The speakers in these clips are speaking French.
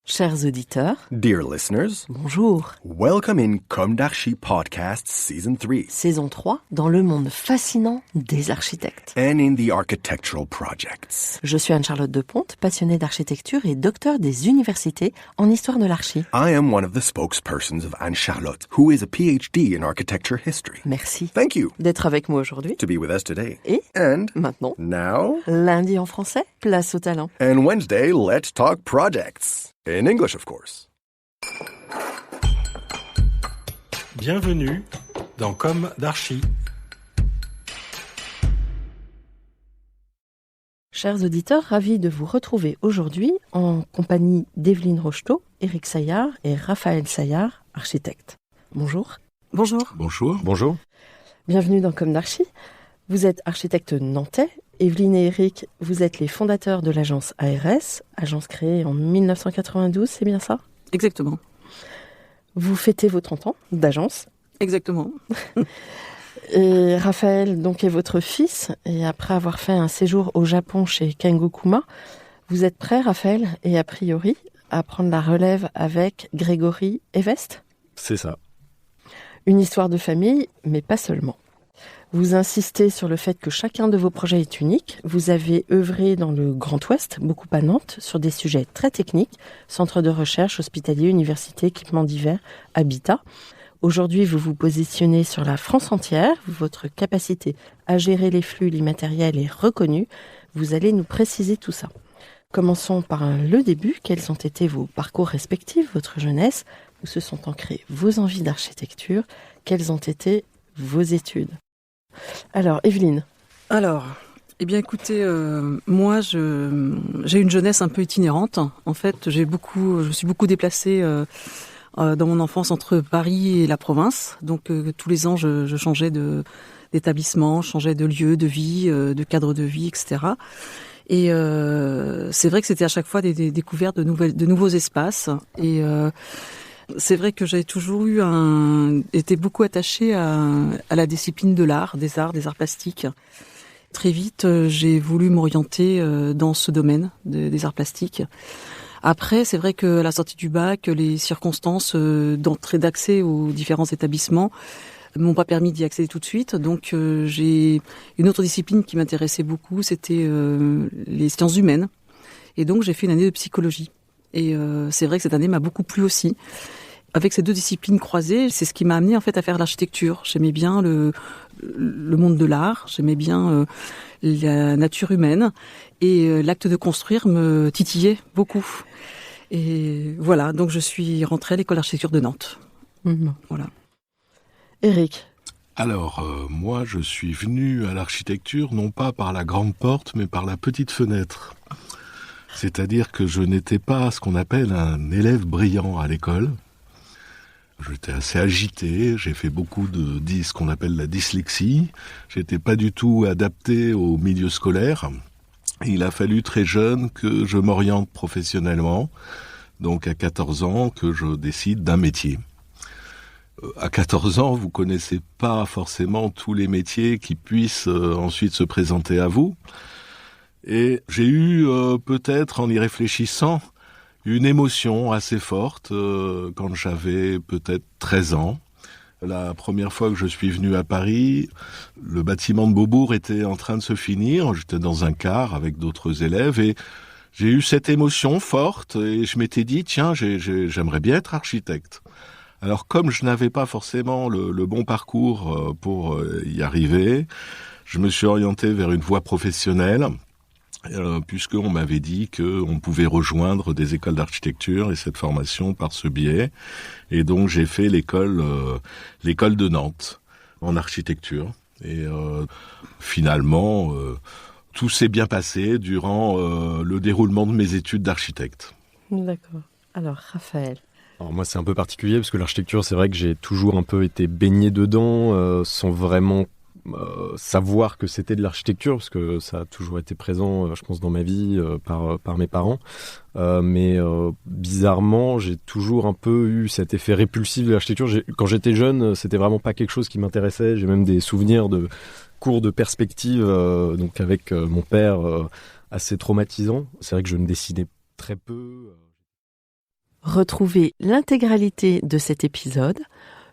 Chers auditeurs, Dear listeners, bonjour. welcome in Comme d'Archi Podcast Season 3 Saison 3, dans le monde fascinant des architectes. and in the architectural projects. Je suis Anne-Charlotte Deponte, passionnée d'architecture et docteur des universités en histoire de l'archi. I am one of the spokespersons of Anne-Charlotte, who is a PhD in architecture history. Merci Thank you d'être avec moi aujourd'hui. to be with us today. Et And maintenant, now, lundi en français, place au talent. and Wednesday, let's talk projects. In English, of course. Bienvenue dans Comme d'Archi. Chers auditeurs, ravis de vous retrouver aujourd'hui en compagnie d'Evelyne Rocheteau, Éric Saillard et Raphaël Saillard, architectes. Bonjour. Bonjour. Bonjour. Bonjour. Bienvenue dans Comme d'Archi. Vous êtes architecte nantais. Evelyne et Éric, vous êtes les fondateurs de l'agence ARS, agence créée en 1992, c'est bien ça ? Exactement. Vous fêtez vos 30 ans d'agence. Exactement. Et Raphaël, donc, est votre fils. Et après avoir fait un séjour au Japon chez Kengokuma, vous êtes prêt, Raphaël, et a priori, à prendre la relève avec Grégory Evest ? C'est ça. Une histoire de famille, mais pas seulement. Vous insistez sur le fait que chacun de vos projets est unique. Vous avez œuvré dans le Grand Ouest, beaucoup à Nantes, sur des sujets très techniques, centres de recherche, hospitaliers, universités, équipements divers, habitat. Aujourd'hui, vous vous positionnez sur la France entière. Votre capacité à gérer les flux, l'immatériel est reconnue. Vous allez nous préciser tout ça. Commençons par le début. Quels ont été vos parcours respectifs, votre jeunesse? Où se sont ancrées vos envies d'architecture? Quelles ont été vos études? Alors, Evelyne. Alors, eh bien écoutez, moi j'ai une jeunesse un peu itinérante. En fait, je me suis beaucoup déplacée dans mon enfance entre Paris et la province. Donc tous les ans, je changeais d'établissement, je changeais de lieu, de vie, de cadre de vie, etc. Et c'est vrai que c'était à chaque fois des découvertes de nouveaux espaces. Et c'est vrai que j'ai toujours été beaucoup attachée à la discipline de l'art, des arts plastiques. Très vite, j'ai voulu m'orienter dans ce domaine des arts plastiques. Après, c'est vrai que à la sortie du bac, les circonstances d'entrée d'accès aux différents établissements m'ont pas permis d'y accéder tout de suite. Donc, j'ai une autre discipline qui m'intéressait beaucoup, c'était les sciences humaines. Et donc, j'ai fait une année de psychologie. Et c'est vrai que cette année m'a beaucoup plu aussi. Avec ces deux disciplines croisées, c'est ce qui m'a amené en fait à faire l'architecture. J'aimais bien le monde de l'art, j'aimais bien la nature humaine et l'acte de construire me titillait beaucoup. Et voilà, donc je suis rentrée à l'école d'architecture de Nantes. Voilà. Éric. Alors, moi, je suis venu à l'architecture non pas par la grande porte, mais par la petite fenêtre. C'est-à-dire que je n'étais pas ce qu'on appelle un élève brillant à l'école. J'étais assez agité, j'ai fait beaucoup de ce qu'on appelle la dyslexie. J'étais pas du tout adapté au milieu scolaire. Il a fallu très jeune que je m'oriente professionnellement. Donc à 14 ans que je décide d'un métier. À 14 ans, vous connaissez pas forcément tous les métiers qui puissent ensuite se présenter à vous. Et j'ai eu peut-être en y réfléchissant une émotion assez forte quand j'avais peut-être 13 ans. La première fois que je suis venu à Paris, le bâtiment de Beaubourg était en train de se finir. J'étais dans un car avec d'autres élèves et j'ai eu cette émotion forte et je m'étais dit, tiens, j'aimerais bien être architecte. Alors comme je n'avais pas forcément le bon parcours pour y arriver, je me suis orienté vers une voie professionnelle. Puisqu'on m'avait dit qu'on pouvait rejoindre des écoles d'architecture et cette formation par ce biais. Et donc j'ai fait l'école de Nantes en architecture. Et finalement, tout s'est bien passé durant le déroulement de mes études d'architecte. D'accord. Alors, Raphaël. Alors moi, c'est un peu particulier parce que l'architecture, c'est vrai que j'ai toujours un peu été baigné dedans sans vraiment savoir que c'était de l'architecture, parce que ça a toujours été présent, je pense, dans ma vie par mes parents. Mais bizarrement, j'ai toujours un peu eu cet effet répulsif de l'architecture. Quand j'étais jeune, c'était vraiment pas quelque chose qui m'intéressait. J'ai même des souvenirs de cours de perspective, donc avec mon père, assez traumatisants. C'est vrai que je ne dessinais très peu. Retrouvez l'intégralité de cet épisode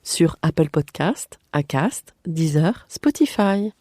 sur Apple Podcast, Acast, Deezer, Spotify.